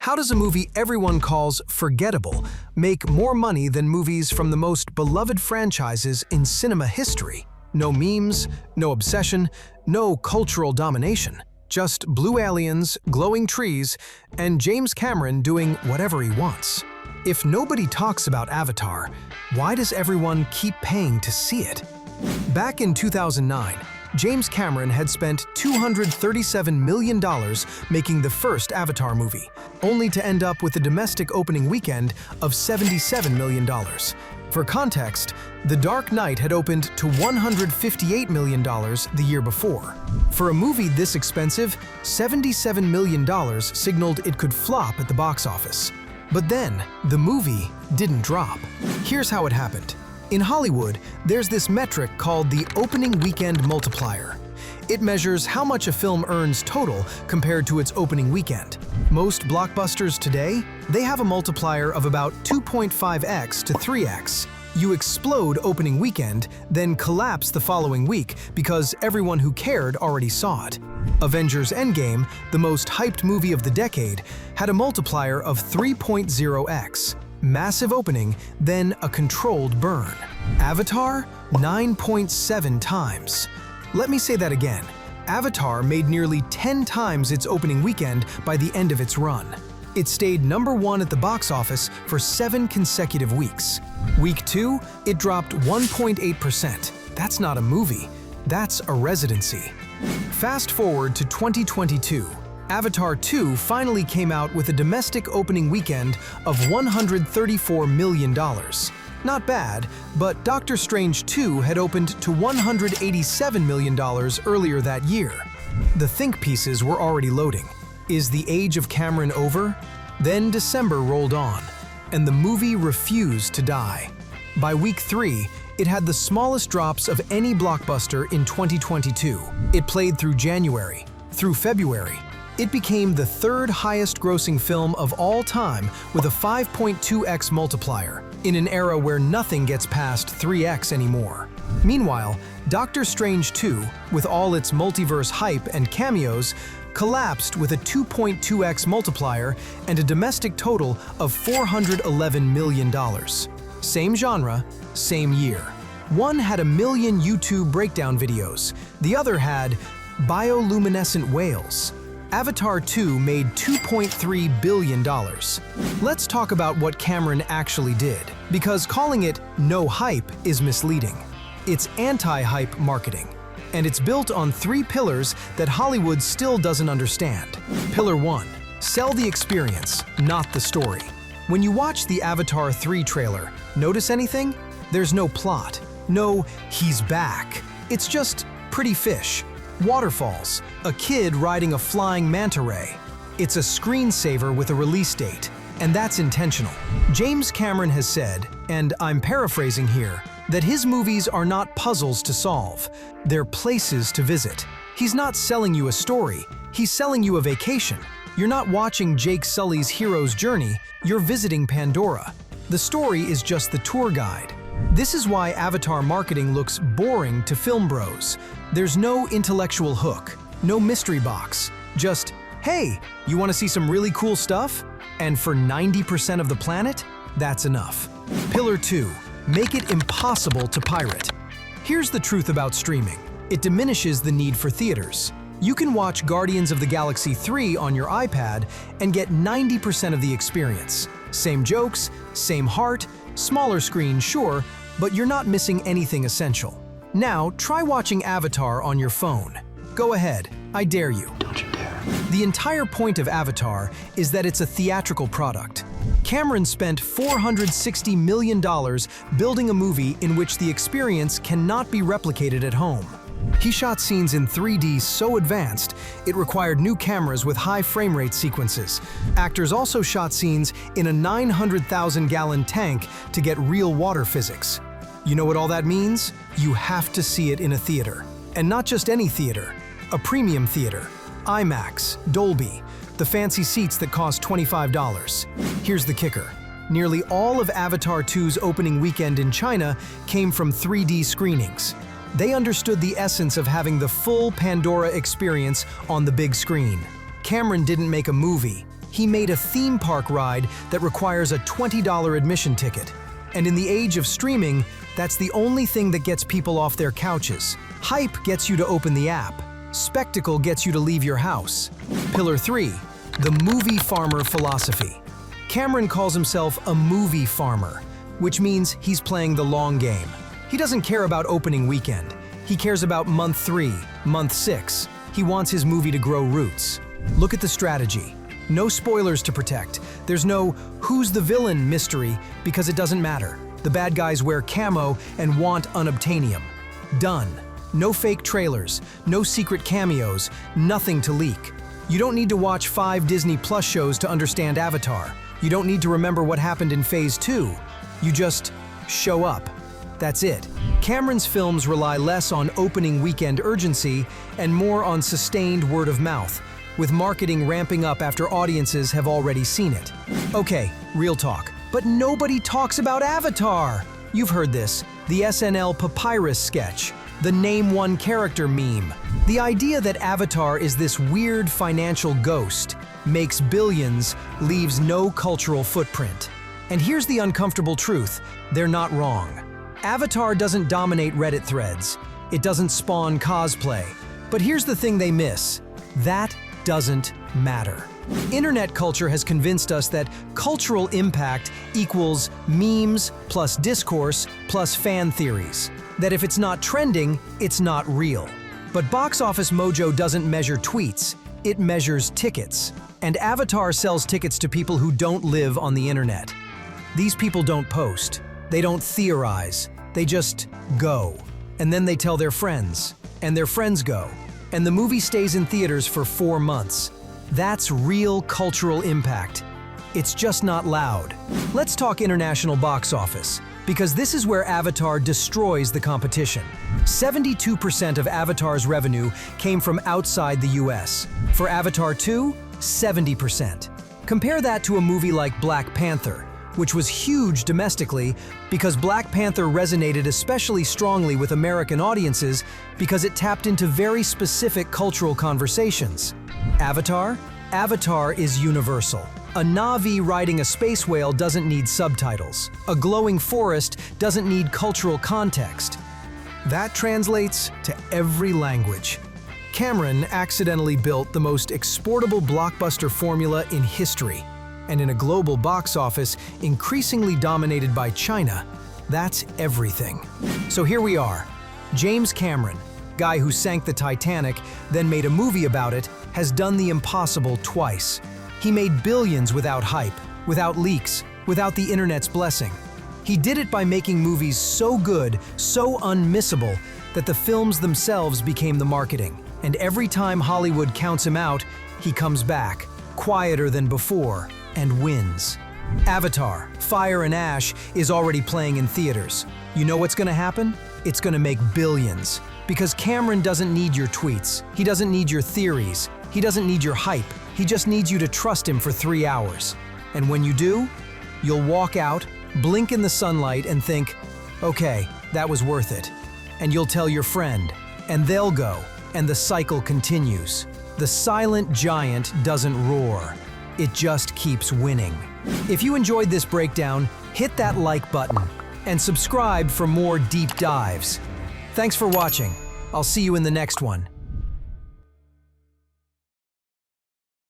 How does a movie everyone calls forgettable make more money than movies from the most beloved franchises in cinema history? No memes, no obsession, no cultural domination. Just blue aliens, glowing trees, and James Cameron doing whatever he wants. If nobody talks about Avatar, why does everyone keep paying to see it? Back in 2009, James Cameron had spent $237 million making the first Avatar movie, only to end up with a domestic opening weekend of $77 million. For context, The Dark Knight had opened to $158 million the year before. For a movie this expensive, $77 million signaled it could flop at the box office. But then, the movie didn't drop. Here's how it happened. In Hollywood, there's this metric called the opening weekend multiplier. It measures how much a film earns total compared to its opening weekend. Most blockbusters today, they have a multiplier of about 2.5x to 3x. You explode opening weekend, then collapse the following week because everyone who cared already saw it. Avengers Endgame, the most hyped movie of the decade, had a multiplier of 3.0x. Massive opening, then a controlled burn. Avatar, 9.7 times. Let me say that again. Avatar made nearly 10 times its opening weekend by the end of its run. It stayed #1 at the box office for 7 consecutive weeks. Week 2, it dropped 1.8%. That's not a movie, that's a residency. Fast forward to 2022. Avatar 2 finally came out with a domestic opening weekend of $134 million. Not bad, but Doctor Strange 2 had opened to $187 million earlier that year. The think pieces were already loading. Is the age of Cameron over? Then December rolled on, and the movie refused to die. By week 3, it had the smallest drops of any blockbuster in 2022. It played through January, through February. It became the third highest grossing film of all time with a 5.2x multiplier, in an era where nothing gets past 3x anymore. Meanwhile, Doctor Strange 2, with all its multiverse hype and cameos, collapsed with a 2.2x multiplier and a domestic total of $411 million. Same genre, same year. One had 1 million YouTube breakdown videos, the other had bioluminescent whales. Avatar 2 made $2.3 billion. Let's talk about what Cameron actually did, because calling it no hype is misleading. It's anti-hype marketing, and it's built on 3 pillars that Hollywood still doesn't understand. Pillar 1, sell the experience, not the story. When you watch the Avatar 3 trailer, notice anything? There's no plot, no "he's back." It's just pretty fish. Waterfalls, a kid riding a flying manta ray. It's a screensaver with a release date, and that's intentional. James Cameron has said, and I'm paraphrasing here, that his movies are not puzzles to solve, they're places to visit. He's not selling you a story, he's selling you a vacation. You're not watching Jake Sully's hero's journey, you're visiting Pandora. The story is just the tour guide. This is why Avatar marketing looks boring to film bros. There's no intellectual hook, no mystery box, just, hey, you want to see some really cool stuff? And for 90% of the planet, that's enough. Pillar 2, make it impossible to pirate. Here's the truth about streaming. It diminishes the need for theaters. You can watch Guardians of the Galaxy 3 on your iPad and get 90% of the experience. Same jokes, same heart, smaller screen, sure, but you're not missing anything essential. Now, try watching Avatar on your phone. Go ahead, I dare you. Don't you dare. The entire point of Avatar is that it's a theatrical product. Cameron spent $460 million building a movie in which the experience cannot be replicated at home. He shot scenes in 3D so advanced, it required new cameras with high frame rate sequences. Actors also shot scenes in a 900,000-gallon tank to get real water physics. You know what all that means? You have to see it in a theater. And not just any theater, a premium theater. IMAX, Dolby, the fancy seats that cost $25. Here's the kicker. Nearly all of Avatar 2's opening weekend in China came from 3D screenings. They understood the essence of having the full Pandora experience on the big screen. Cameron didn't make a movie, He made a theme park ride that requires a $20 admission ticket. And in the age of streaming, that's the only thing that gets people off their couches. Hype gets you to open the app. Spectacle gets you to leave your house. Pillar 3, the movie farmer philosophy. Cameron calls himself a movie farmer, which means he's playing the long game. He doesn't care about opening weekend. He cares about month 3, month 6. He wants his movie to grow roots. Look at the strategy. No spoilers to protect. There's no who's the villain mystery because it doesn't matter. The bad guys wear camo and want unobtainium. Done. No fake trailers, no secret cameos, nothing to leak. You don't need to watch 5 Disney Plus shows to understand Avatar. You don't need to remember what happened in Phase 2. You just show up. That's it. Cameron's films rely less on opening weekend urgency and more on sustained word of mouth, with marketing ramping up after audiences have already seen it. Okay, real talk. But nobody talks about Avatar! You've heard this, the SNL Papyrus sketch, the Name One Character meme. The idea that Avatar is this weird financial ghost, makes billions, leaves no cultural footprint. And here's the uncomfortable truth, they're not wrong. Avatar doesn't dominate Reddit threads. It doesn't spawn cosplay. But here's the thing they miss. That doesn't matter. Internet culture has convinced us that cultural impact equals memes plus discourse plus fan theories. That if it's not trending, it's not real. But Box Office Mojo doesn't measure tweets, it measures tickets. And Avatar sells tickets to people who don't live on the internet. These people don't post, they don't theorize, they just go. And then they tell their friends, and their friends go. And the movie stays in theaters for 4 months. That's real cultural impact. It's just not loud. Let's talk international box office, because this is where Avatar destroys the competition. 72% of Avatar's revenue came from outside the US. For Avatar 2, 70%. Compare that to a movie like Black Panther, which was huge domestically because Black Panther resonated especially strongly with American audiences because it tapped into very specific cultural conversations. Avatar? Avatar is universal. A Na'vi riding a space whale doesn't need subtitles. A glowing forest doesn't need cultural context. That translates to every language. Cameron accidentally built the most exportable blockbuster formula in history. And in a global box office increasingly dominated by China, that's everything. So here we are. James Cameron, guy who sank the Titanic, then made a movie about it, has done the impossible twice. He made billions without hype, without leaks, without the internet's blessing. He did it by making movies so good, so unmissable, that the films themselves became the marketing. And every time Hollywood counts him out, he comes back, quieter than before, and wins. Avatar, Fire and Ash is already playing in theaters. You know what's gonna happen? It's gonna make billions. Because Cameron doesn't need your tweets. He doesn't need your theories. He doesn't need your hype. He just needs you to trust him for 3 hours. And when you do, you'll walk out, blink in the sunlight and think, okay, that was worth it. And you'll tell your friend, and they'll go, and the cycle continues. The silent giant doesn't roar. It just keeps winning. If you enjoyed this breakdown, hit that like button and subscribe for more deep dives. Thanks for watching. I'll see you in the next one.